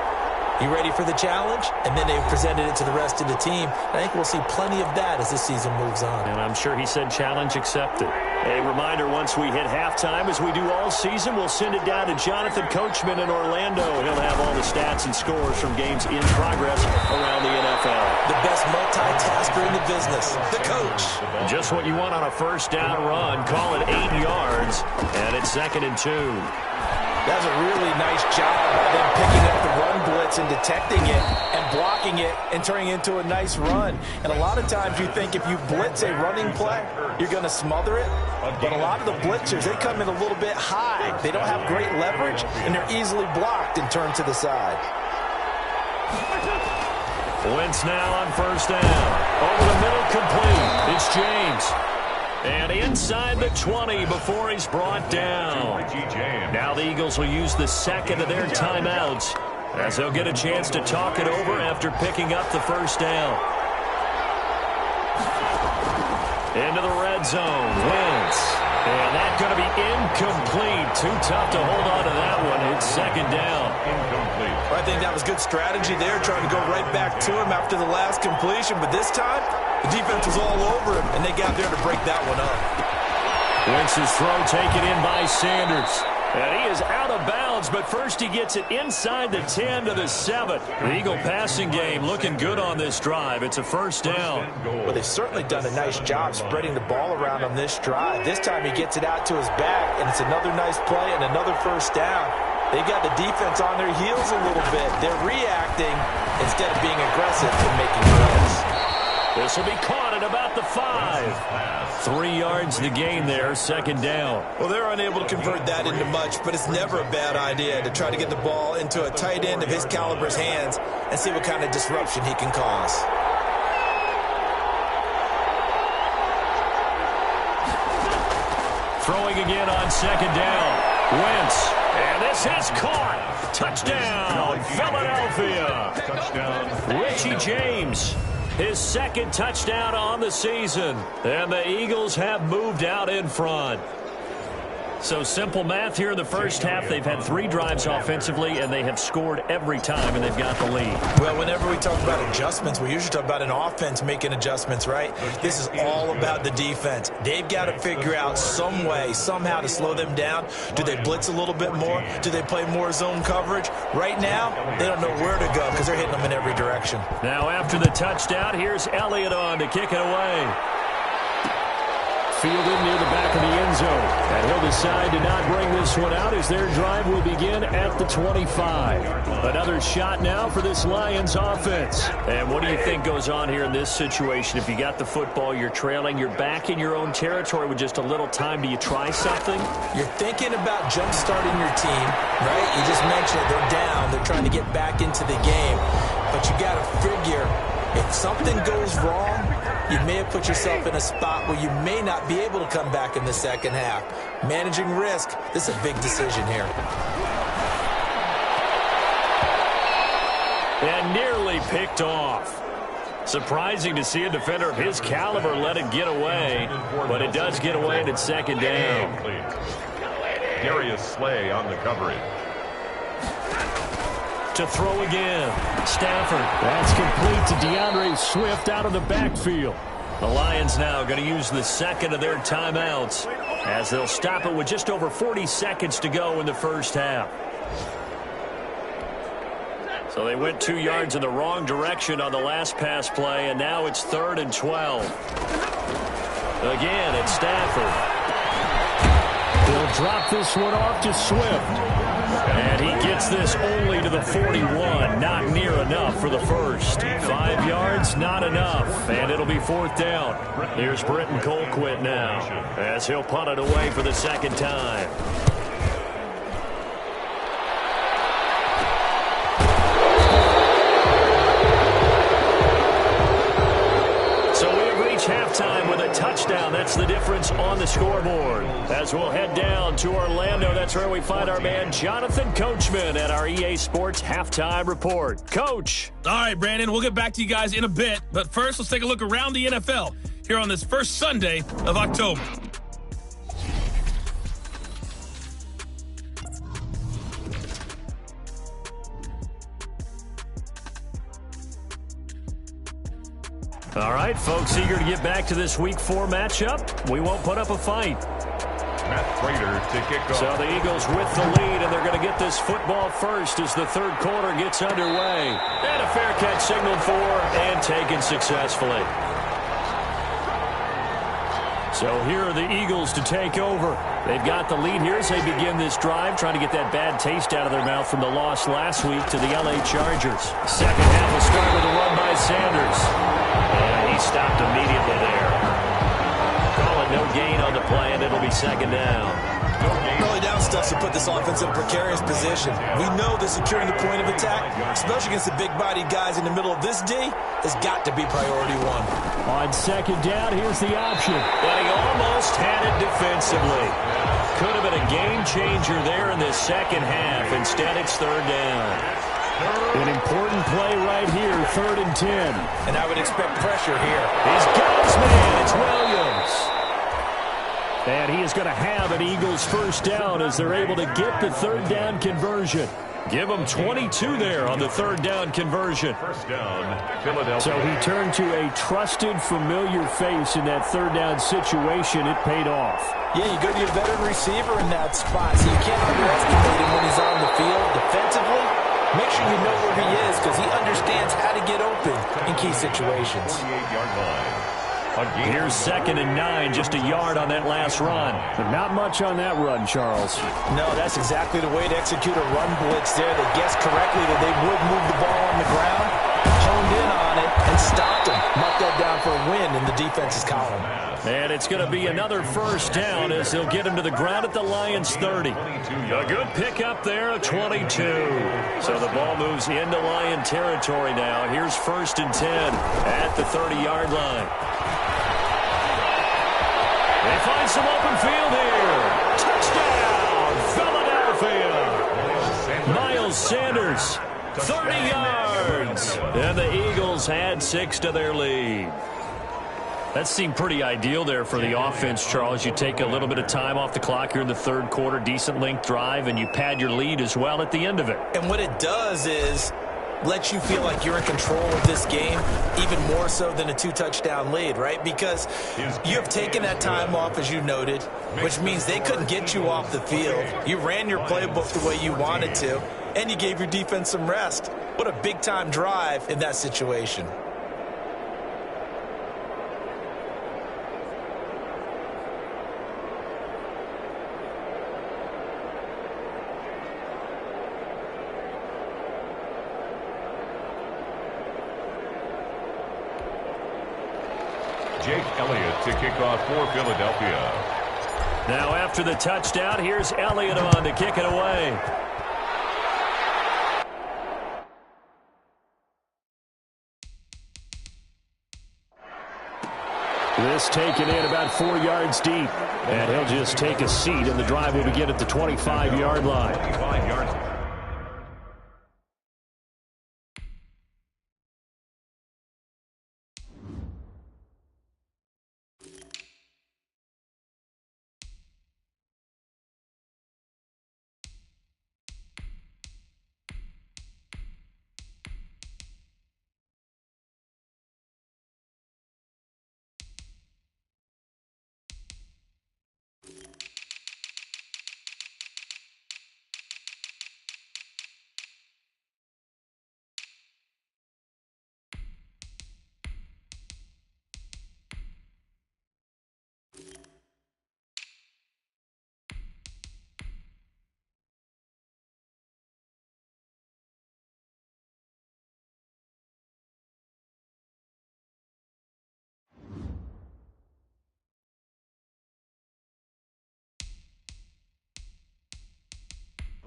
[SPEAKER 13] You ready for the challenge? And then they presented it to the rest of the team. I think we'll see plenty of that as this season moves on.
[SPEAKER 12] And I'm sure he said challenge accepted. A reminder, once we hit halftime, as we do all season, we'll send it down to Jonathan Coachman in Orlando. He'll have all the stats and scores from games in progress around the NFL.
[SPEAKER 13] The best multitasker in the business, the coach.
[SPEAKER 12] Just what you want on a first down run. Call it 8 yards, and it's 2nd and 2.
[SPEAKER 13] That was a really nice job by them picking up the run blitz and detecting it and blocking it and turning it into a nice run. And a lot of times you think if you blitz a running play, you're going to smother it. But a lot of the blitzers, they come in a little bit high. They don't have great leverage, and they're easily blocked and turned to the side.
[SPEAKER 12] Wentz now on first down. Over the middle, complete. It's James. And inside the 20 before he's brought down. Now the Eagles will use the second of their timeouts as they'll get a chance to talk it over after picking up the first down. Into the red zone. Wentz. And that's going to be incomplete. Too tough to hold on to that one. It's 2nd down.
[SPEAKER 13] Incomplete. I think that was good strategy there, trying to go right back to him after the last completion. But this time, the defense was all over him, and they got there to break that one up.
[SPEAKER 12] Wentz's throw taken in by Sanders. And he is out of bounds, but first he gets it inside the 10 to the 7. The Eagle passing game looking good on this drive. It's a first down.
[SPEAKER 13] Well, they've certainly done a nice job spreading the ball around on this drive. This time he gets it out to his back, and it's another nice play and another first down. They've got the defense on their heels a little bit. They're reacting instead of being aggressive and making plays.
[SPEAKER 12] This will be caught at about the 5. 3 yards the gain there, 2nd down.
[SPEAKER 13] Well, they're unable to convert that into much, but it's never a bad idea to try to get the ball into a tight end of his caliber's hands and see what kind of disruption he can cause.
[SPEAKER 12] Throwing again on 2nd down. Wentz. And this is caught. Touchdown, Philadelphia. Touchdown, Richie James. His 2nd touchdown on the season. And the Eagles have moved out in front. So simple math here in the first half. They've had 3 drives offensively, and they have scored every time, and they've got the lead.
[SPEAKER 13] Well, whenever we talk about adjustments, we usually talk about an offense making adjustments, right? This is all about the defense. They've got to figure out some way, somehow to slow them down. Do they blitz a little bit more? Do they play more zone coverage? Right now, they don't know where to go because they're hitting them in every direction.
[SPEAKER 12] Now after the touchdown, here's Elliott on to kick it away. Fielded near the back of the end zone. And he'll decide to not bring this one out as their drive will begin at the 25. Another shot now for this Lions offense. And what do you think goes on here in this situation? If you got the football, you're trailing, you're back in your own territory with just a little time. Do you try something?
[SPEAKER 13] You're thinking about jump-starting your team, right? You just mentioned it. They're down. They're trying to get back into the game. But you got to figure if something goes wrong, you may have put yourself in a spot where you may not be able to come back in the second half. Managing risk, this is a big decision here.
[SPEAKER 12] And nearly picked off. Surprising to see a defender of his caliber let it get away, but it does get away and it's 2nd down.
[SPEAKER 10] Darius Slay on the coverage.
[SPEAKER 12] To throw again. Stafford. That's complete to DeAndre Swift out of the backfield. The Lions now going to use the 2nd of their timeouts as they'll stop it with just over 40 seconds to go in the first half. So they went 2 yards in the wrong direction on the last pass play, and now it's 3rd and 12. Again, it's Stafford. They'll drop this one off to Swift. And he gets this only to the 41. Not near enough for the first. 5 yards, not enough. And it'll be 4th down. Here's Britton Colquitt now as he'll punt it away for the 2nd time. Halftime with a touchdown. That's the difference on the scoreboard. As we'll head down to Orlando, that's where we find our man Jonathan Coachman at our EA Sports Halftime Report. Coach.
[SPEAKER 14] All right, Brandon, we'll get back to you guys in a bit. But first, let's take a look around the NFL here on this first Sunday of October.
[SPEAKER 12] All right, folks, eager to get back to this Week 4 matchup. We won't put up a fight.
[SPEAKER 10] Matt Prater to kick off.
[SPEAKER 12] So the Eagles with the lead, and they're going to get this football first as the third quarter gets underway. And a fair catch signaled for and taken successfully. So here are the Eagles to take over. They've got the lead here as they begin this drive, trying to get that bad taste out of their mouth from the loss last week to the LA Chargers. Second half will start with a run by Sanders. And he stopped immediately there. Call it no gain on the play, and it'll be second down.
[SPEAKER 13] Early down stuff to put this offense in a precarious position. We know that securing the point of attack, especially against the big-bodied guys in the middle of this D, has got to be priority one.
[SPEAKER 12] On second down, here's the option. But he almost had it defensively. Could have been a game changer there in this second half. Instead, it's third down. An important play right here, 3rd and 10.
[SPEAKER 13] And I would expect pressure here.
[SPEAKER 12] He's got his man. It's Williams. And he is going to have an Eagles first down as they're able to get the third down conversion. Give him 22 there on the third down conversion.
[SPEAKER 10] First down, Philadelphia.
[SPEAKER 12] So he turned to a trusted, familiar face in that third down situation. It paid off.
[SPEAKER 13] Yeah, you go to your veteran receiver in that spot, so you can't underestimate him when he's on the field defensively. Make sure you know where he is because he understands how to get open in key situations.
[SPEAKER 10] 48-yard line.
[SPEAKER 12] Here's 2nd and 9, just a yard on that last run. But not much on that run, Charles.
[SPEAKER 13] No, that's exactly the way to execute a run blitz there. They guessed correctly that they would move the ball on the ground, honed in on it, and stopped him. Marked that down for a win in the defense's column.
[SPEAKER 12] And it's going to be another first down as they'll get him to the ground at the Lions' 30. A good pickup there, 22. So the ball moves into Lion territory now. Here's 1st and 10 at the 30-yard line. They find some open field here. Touchdown, Philadelphia. Miles Sanders, 30 yards. And the Eagles add 6 to their lead. That seemed pretty ideal there for the offense, Charles. You take a little bit of time off the clock here in the third quarter, decent length drive, and you pad your lead as well at the end of it.
[SPEAKER 13] And what it does is let you feel like you're in control of this game, even more so than a 2-touchdown lead, right? Because you have taken that time off, as you noted, which means they couldn't get you off the field. You ran your playbook the way you wanted to, and you gave your defense some rest. What a big-time drive in that situation.
[SPEAKER 10] Jake Elliott to kick off for Philadelphia.
[SPEAKER 12] Now after the touchdown, here's Elliott on to kick it away. This taken in about 4 yards deep. And he'll just take a seat, and the drive will begin at the 25-yard line.
[SPEAKER 10] 25 yards.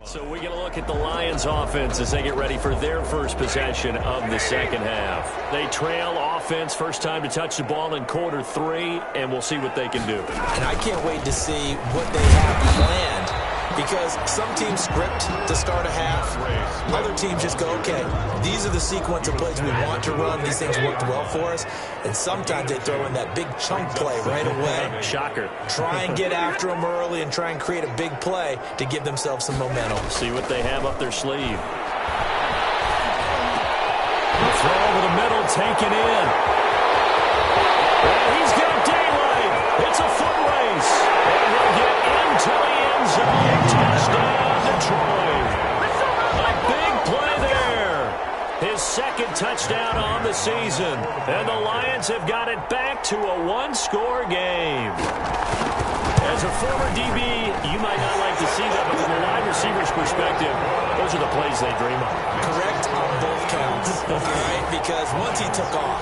[SPEAKER 12] So we get a look at the Lions offense as they get ready for their first possession of the second half. They trail offense, first time to touch the ball in quarter 3, and we'll see what they can do.
[SPEAKER 13] And I can't wait to see what they have planned, because some teams script to start a half. Other teams just go, okay, these are the sequence of plays we want to run. These things worked well for us. And sometimes they throw in that big chunk play right away.
[SPEAKER 12] Shocker.
[SPEAKER 13] Try and get after them early and try and create a big play to give themselves some momentum.
[SPEAKER 12] See what they have up their sleeve. The throw over the middle, taken in. And he's got daylight. It's a foot race. And he'll get into the end zone. Touchdown, Detroit. A big play there. His second touchdown on the season. And the Lions have got it back to a one-score game. As a former DB, you might not like to see that, but from a wide receiver's perspective, those are the plays they dream of.
[SPEAKER 13] Correct on both counts, right? Because once he took off,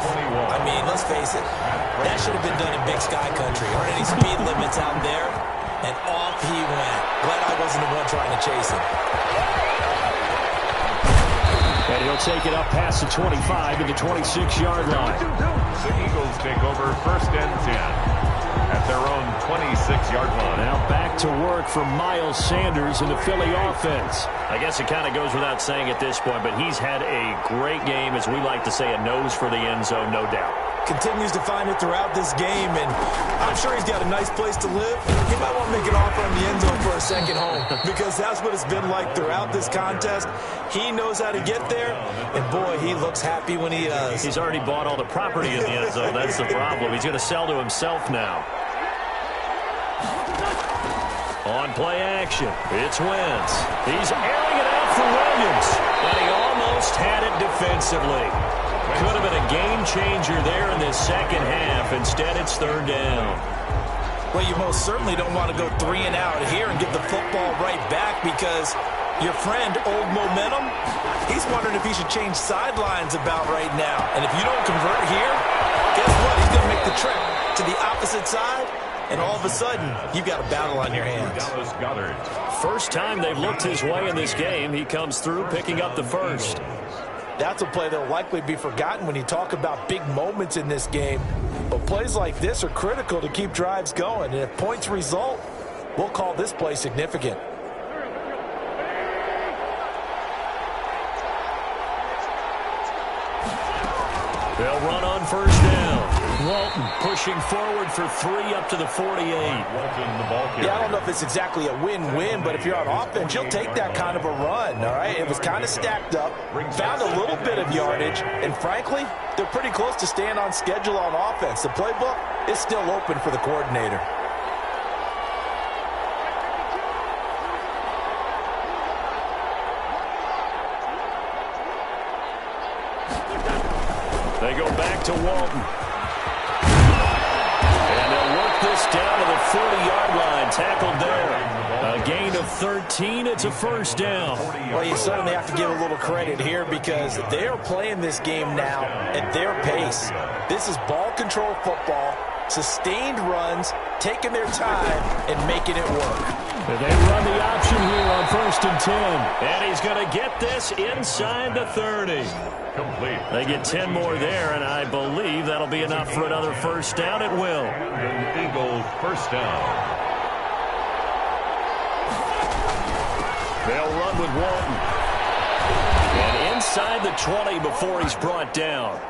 [SPEAKER 13] I mean, let's face it, that should have been done in Big Sky Country. Aren't any speed limits out there? And off he went. Glad I wasn't the one trying to chase him.
[SPEAKER 12] And he'll take it up past the 25 to the 26-yard line.
[SPEAKER 10] The Eagles take over 1st and 10. At their own 26-yard line.
[SPEAKER 12] Now back to work for Miles Sanders in the Philly offense. I guess it kind of goes without saying at this point, but he's had a great game, as we like to say, a nose for the end zone, no doubt.
[SPEAKER 13] Continues to find it throughout this game, and I'm sure he's got a nice place to live. He might want to make an offer in the end zone for a second home, because that's what it's been like throughout this contest. He knows how to get there, and boy, he looks happy when he does.
[SPEAKER 12] He's already bought all the property in the end zone. That's the problem. He's going to sell to himself now. On play action, it's Wentz. He's airing it out for Williams, and he almost had it defensively. Could have been a game changer there in this second half. Instead, it's 3rd down.
[SPEAKER 13] Well, you most certainly don't want to go 3 and out here and give the football right back, because your friend, Old Momentum, he's wondering if he should change sidelines about right now. And if you don't convert here, guess what? He's going to make the trip to the opposite side, and all of a sudden, you've got a battle on your hands.
[SPEAKER 12] First time they've looked his way in this game. He comes through picking up the first.
[SPEAKER 13] That's a play that will likely be forgotten when you talk about big moments in this game. But plays like this are critical to keep drives going. And if points result, we'll call this play significant.
[SPEAKER 12] They'll run on 1st down. Walton pushing forward for 3 up to the 48.
[SPEAKER 13] Yeah, I don't know if it's exactly a win-win, but if you're on offense, you'll take that kind of a run, all right? It was kind of stacked up, found a little bit of yardage, and frankly, they're pretty close to staying on schedule on offense. The playbook is still open for the coordinator.
[SPEAKER 12] They go back to Walton. And they'll work this down to the 40-yard line. Tackled there. A gain of 13. It's a 1st down.
[SPEAKER 13] Well, you certainly have to give a little credit here, because they are playing this game now at their pace. This is ball control football, sustained runs, taking their time, and making it work.
[SPEAKER 12] And they run the option here on 1st and 10. And he's going to get this inside the 30.
[SPEAKER 10] Complete.
[SPEAKER 12] They get 10 more there, and I believe that'll be enough for another 1st down. It will.
[SPEAKER 10] The Eagles 1st down.
[SPEAKER 12] They'll run with Walton. And inside the 20 before he's brought down.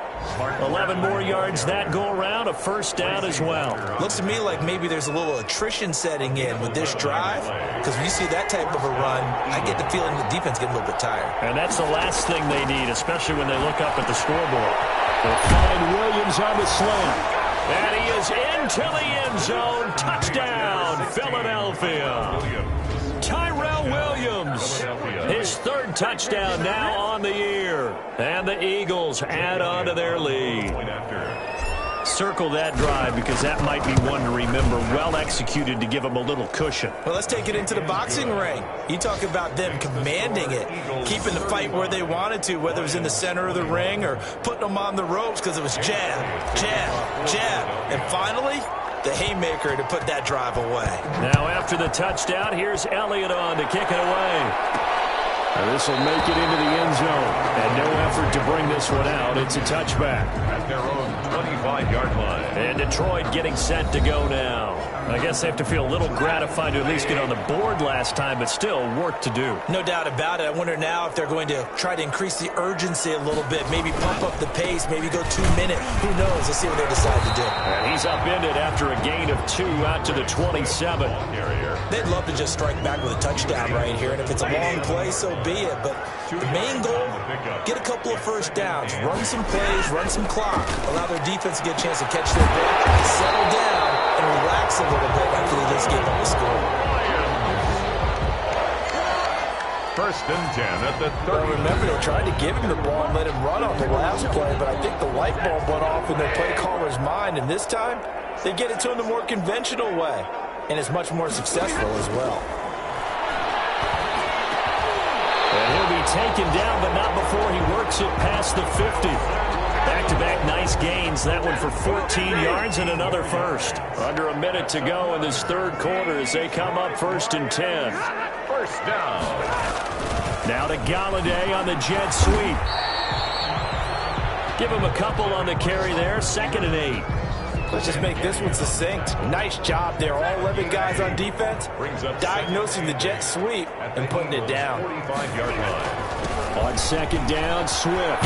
[SPEAKER 12] 11 more yards that go around, a 1st down as well.
[SPEAKER 13] Looks to me like maybe there's a little attrition setting in with this drive, because when you see that type of a run, I get the feeling the defense getting a little bit tired.
[SPEAKER 12] And that's the last thing they need, especially when they look up at the scoreboard. They'll find Williams on the slant. And he is into the end zone. Touchdown, Philadelphia. Tyrell Williams, his 3rd touchdown now on the year. And the Eagles add on to their lead. Circle that drive, because that might be one to remember. Well executed to give them a little cushion.
[SPEAKER 13] Well, let's take it into the boxing ring. You talk about them commanding it, keeping the fight where they wanted to, whether it was in the center of the ring or putting them on the ropes, because it was jab, jab, jab. And finally, the haymaker to put that drive away.
[SPEAKER 12] Now after the touchdown, here's Elliott on to kick it away. This will make it into the end zone. And no effort to bring this one out. It's a touchback.
[SPEAKER 10] At their own 25-yard line.
[SPEAKER 12] And Detroit getting set to go now. I guess they have to feel a little gratified to at least get on the board last time, but still work to do.
[SPEAKER 13] No doubt about it. I wonder now if they're going to try to increase the urgency a little bit, maybe pump up the pace, maybe go 2 minute. Who knows? Let's see what they decide to do.
[SPEAKER 12] And he's upended after a gain of 2 out to the 27.
[SPEAKER 13] They'd love to just strike back with a touchdown right here, and if it's a long play, so be it. But the main goal, get a couple of first downs, run some plays, run some clock, allow their defense to get a chance to catch their breath, settle down, and relax a little bit after they just gave up the score.
[SPEAKER 10] First and 10 at the 30.
[SPEAKER 13] Well, remember, they tried to give him the ball and let him run on the last play, but I think the light bulb went off in their play caller's mind, and this time they get it to him the more conventional way, and it's much more successful as well.
[SPEAKER 12] And he'll be taken down, but not before he works it past the 50. Back-to-back nice gains. That one for 14 yards and another first. Under a minute to go in this third quarter as they come up first and 10.
[SPEAKER 10] First down.
[SPEAKER 12] Now to Galladay on the jet sweep. Give him a couple on the carry there. 2nd and 8.
[SPEAKER 13] Let's just make this one succinct. Nice job there. All 11 guys on defense diagnosing the jet sweep and putting it down.
[SPEAKER 10] 45-yard line.
[SPEAKER 12] On 2nd down, Swift.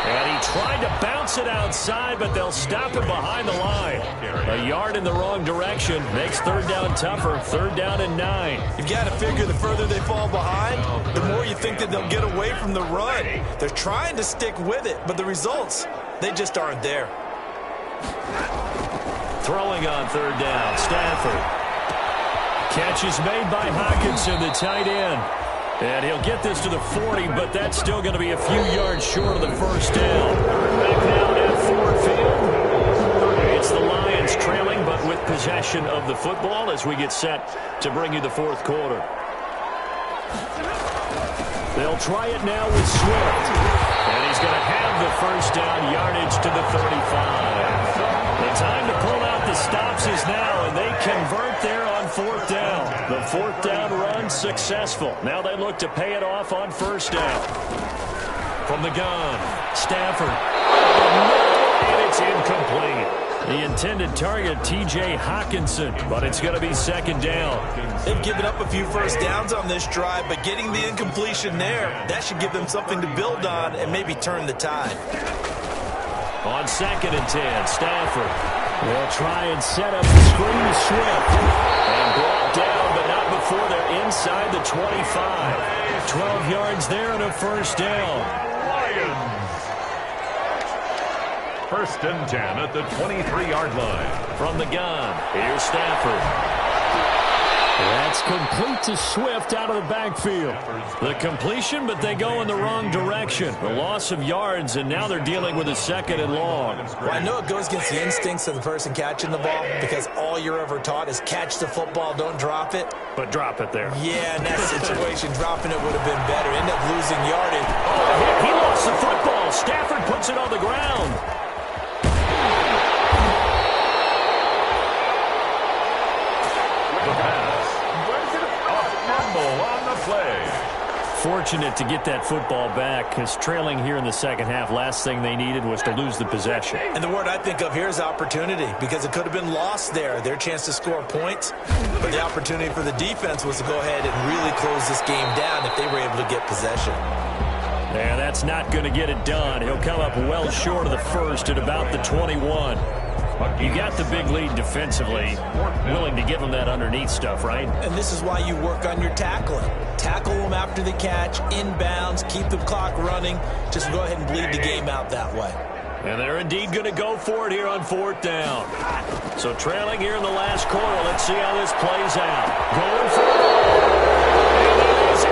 [SPEAKER 12] And he tried to bounce it outside, but they'll stop him behind the line. A yard in the wrong direction makes 3rd down tougher. 3rd down and 9.
[SPEAKER 13] You've got to figure the further they fall behind, the more you think that they'll get away from the run. They're trying to stick with it, but the results, they just aren't there.
[SPEAKER 12] Throwing on 3rd down, Stafford. Catch is made by Hawkinson, the tight end. And he'll get this to the 40, but that's still going to be a few yards short of the first down. Back down at Ford Field. It's the Lions trailing, but with possession of the football as we get set to bring you the fourth quarter. They'll try it now with Swift. And he's going to have the first down yardage to the 35. The time to pull out the stops is now, and they convert there on 4th down. The 4th down run successful. Now they look to pay it off on 1st down. From the gun, Stafford. And it's incomplete. The intended target, T.J. Hawkinson, but it's going to be 2nd down.
[SPEAKER 13] They've given up a few first downs on this drive, but getting the incompletion there, that should give them something to build on and maybe turn the tide.
[SPEAKER 12] On 2nd and 10, Stafford. They'll try and set up the screen to Swift. And brought down, but not before they're inside the 25. 12 yards there and a first down.
[SPEAKER 10] Lions. First and 10 at the 23-yard line.
[SPEAKER 12] From the gun, here's Stafford. That's complete to Swift out of the backfield. The completion, but they go in the wrong direction. The loss of yards, and now they're dealing with a 2nd and long.
[SPEAKER 13] Well, I know it goes against the instincts of the person catching the ball because all you're ever taught is catch the football, don't drop it.
[SPEAKER 12] But drop it there.
[SPEAKER 13] Yeah, in that situation, dropping it would have been better. End up losing yardage.
[SPEAKER 12] Oh, he lost the football. Stafford puts it on the ground. Fortunate to get that football back because trailing here in the second half, last thing they needed was to lose the possession.
[SPEAKER 13] And the word I think of here is opportunity because it could have been lost there, their chance to score points. But the opportunity for the defense was to go ahead and really close this game down if they were able to get possession.
[SPEAKER 12] Yeah, that's not going to get it done. He'll come up well short of the first at about the 21. You got the big lead defensively, willing to give them that underneath stuff, right?
[SPEAKER 13] And this is why you work on your tackling. Tackle them after the catch, inbounds, keep the clock running. Just go ahead and bleed the game out that way.
[SPEAKER 12] And they're indeed going to go for it here on 4th down. So trailing here in the last quarter, let's see how this plays out. Going for it. And it is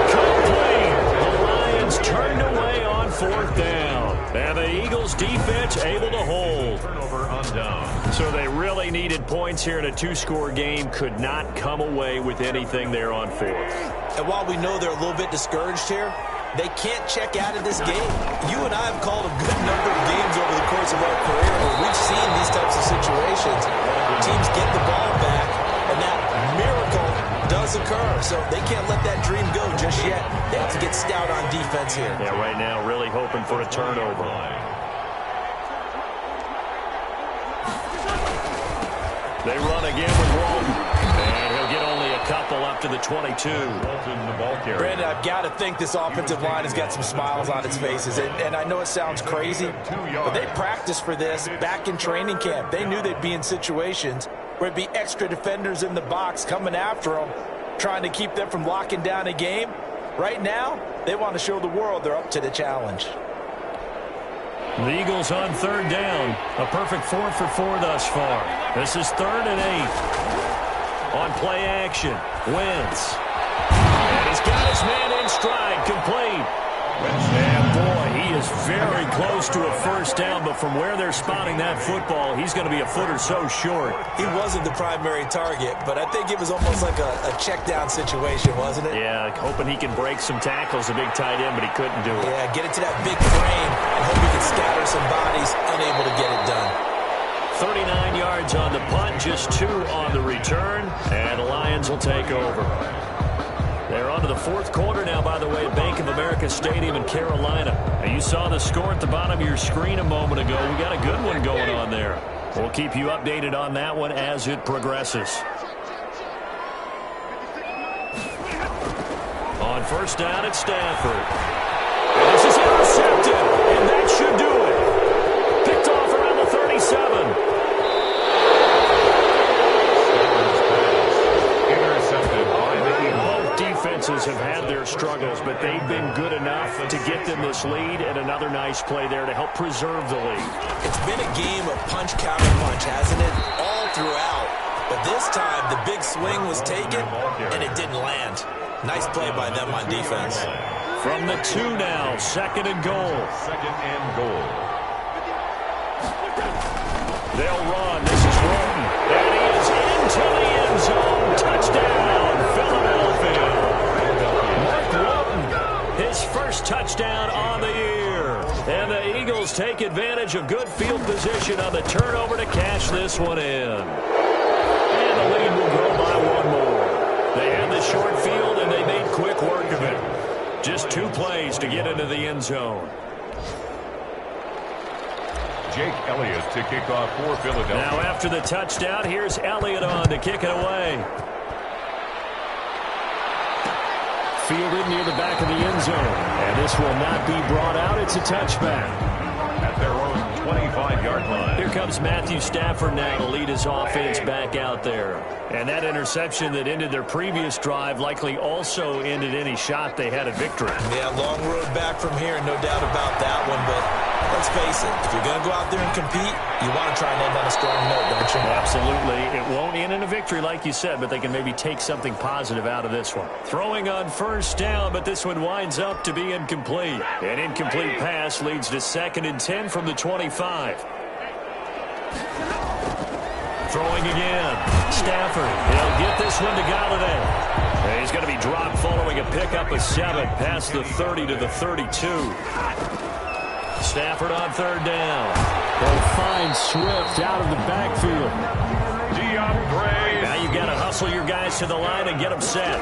[SPEAKER 12] incomplete. The Lions turned away on 4th down. And the Eagles defense able to hold.
[SPEAKER 10] Turnover on down.
[SPEAKER 12] So they really needed points here in a 2-score game. Could not come away with anything there on 4th.
[SPEAKER 13] And while we know they're a little bit discouraged here, they can't check out of this game. You and I have called a good number of games over the course of our career where we've seen these types of situations where teams get the ball back and that miracle does occur. So they can't let that dream go just yet. They have to get stout on defense here.
[SPEAKER 12] Yeah, right now really hoping for a turnover. They run again with Walton. And he'll get only a couple up to the 22.
[SPEAKER 10] Walton, the ball carrier.
[SPEAKER 13] Brandon, I've got to think this offensive line has got some smiles on its faces. And I know it sounds crazy, but they practiced for this back in training camp. They knew they'd be in situations where it'd be extra defenders in the box coming after them, trying to keep them from locking down a game. Right now, they want to show the world they're up to the challenge.
[SPEAKER 12] The Eagles on third down. A perfect 4 for 4 thus far. This is 3rd and 8. On play action. Wentz. And he's got his man in stride. Complete. And boy, he is very close to a first down, but from where they're spotting that football, he's going to be a foot or so short.
[SPEAKER 13] He wasn't the primary target, but I think it was almost like a check down situation, wasn't it?
[SPEAKER 12] Yeah, hoping he can break some tackles, a big tight end, but he couldn't do it.
[SPEAKER 13] Yeah, get it to that big frame and hope he can scatter some bodies, unable to get it done.
[SPEAKER 12] 39 yards on the punt, just 2 on the return, and the Lions will take over. They're on to the 4th quarter now, by the way, at Bank of America Stadium in Carolina. And you saw the score at the bottom of your screen a moment ago. We got a good one going on there. We'll keep you updated on that one as it progresses. On first down at Stafford. And this is intercepted, and that should do it. Picked off around the 37. Defenses have had their struggles, but they've been good enough to get them this lead, and another nice play there to help preserve the lead.
[SPEAKER 13] It's been a game of punch, counter punch, hasn't it? All throughout. But this time, the big swing was taken, and it didn't land. Nice play by them on defense.
[SPEAKER 12] From the 2 now, 2nd and goal.
[SPEAKER 10] 2nd and goal.
[SPEAKER 12] They'll run. This is Walton. And he is into the end zone. Touchdown, Philadelphia. His first touchdown on the year. And the Eagles take advantage of good field position on the turnover to cash this one in. And the lead will grow by 1 more. They had the short field, and they made quick work of it. Just 2 plays to get into the end zone.
[SPEAKER 10] Jake Elliott to kick off for Philadelphia.
[SPEAKER 12] Now after the touchdown, here's Elliott on to kick it away. Fielded near the back of the end zone. And this will not be brought out. It's a touchback.
[SPEAKER 10] At their own 25-yard line.
[SPEAKER 12] Here comes Matthew Stafford now to lead his offense back out there. And that interception that ended their previous drive likely also ended any shot they had at victory.
[SPEAKER 13] Yeah, long road back from here, no doubt about that one. But let's face it, if you're going to go out there and compete, you want to try and end on a strong note, don't you?
[SPEAKER 12] Absolutely. It won't end in a victory like you said, but they can maybe take something positive out of this one. Throwing on first down, but this one winds up to be incomplete. An incomplete pass leads to 2nd and 10 from the 25. Throwing again. Stafford. He'll get this one to Galladay. And he's going to be dropped following a pickup of 7 past the 30 to the 32. Stafford on 3rd down. They'll find Swift out of the backfield. Now you've got to hustle your guys to the line and get them set.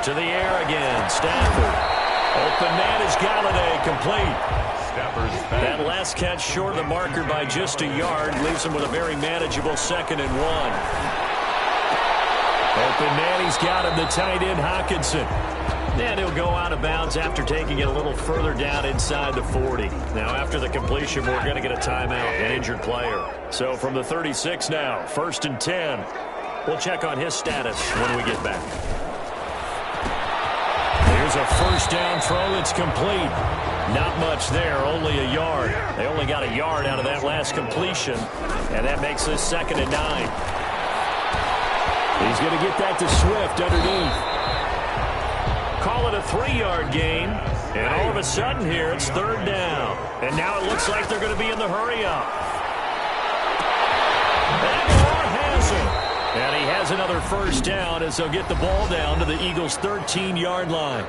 [SPEAKER 12] To the air again. Stafford. Open man is Galladay. Complete. That last catch short of the marker by just a yard leaves him with a very manageable 2nd and 1. Open man, he's got him, the tight end Hockenson. And he'll go out of bounds after taking it a little further down inside the 40. Now after the completion, we're going to get a timeout, an injured player. So from the 36 now, 1st and 10. We'll check on his status when we get back. Here's a first down throw that's complete. Not much there, only a yard. They only got a yard out of that last completion, and that makes this 2nd and 9. He's going to get that to Swift underneath. Call it a 3-yard gain, and all of a sudden here it's 3rd down. And now it looks like they're going to be in the hurry-up. And Moore has it. And he has another first down as they'll get the ball down to the Eagles' 13-yard line.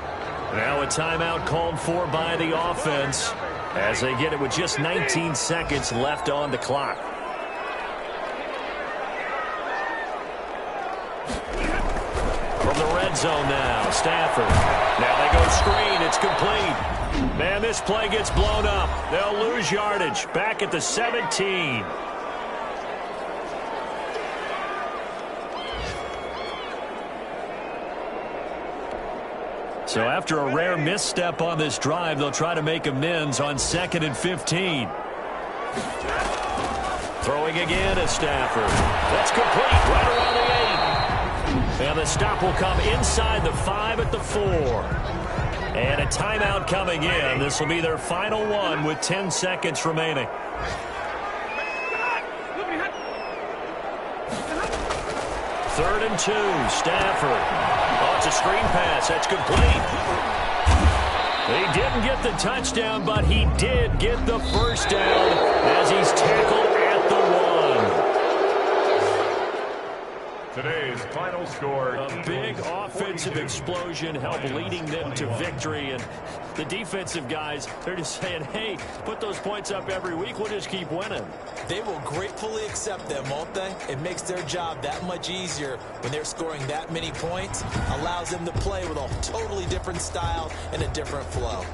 [SPEAKER 12] Now a timeout called for by the offense as they get it with just 19 seconds left on the clock. From the red zone now, Stafford. Now they go screen. It's complete. Man, this play gets blown up. They'll lose yardage. Back at the 17. So after a rare misstep on this drive, they'll try to make amends on 2nd and 15. Throwing again is Stafford. That's complete right around the 8. And the stop will come inside the 5 at the 4. And a timeout coming in. This will be their final one with 10 seconds remaining. Third and 2, Stafford. Oh, it's a screen pass. That's complete. He didn't get the touchdown, but he did get the first down as he's tackled at the 1.
[SPEAKER 10] Today's final score.
[SPEAKER 12] A big offensive explosion helped leading them to victory. And the defensive guys, they're just saying, hey, put those points up every week. We'll just keep winning.
[SPEAKER 13] They will gratefully accept them, won't they? It makes their job that much easier when they're scoring that many points. Allows them to play with a totally different style and a different flow.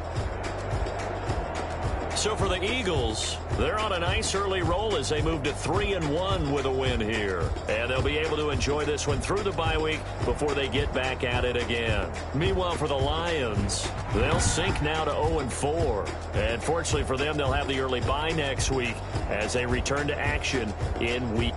[SPEAKER 12] So for the Eagles, they're on a nice early roll as they move to 3-1 with a win here. And they'll be able to enjoy this one through the bye week before they get back at it again. Meanwhile, for the Lions, they'll sink now to 0-4. And fortunately for them, they'll have the early bye next week as they return to action in week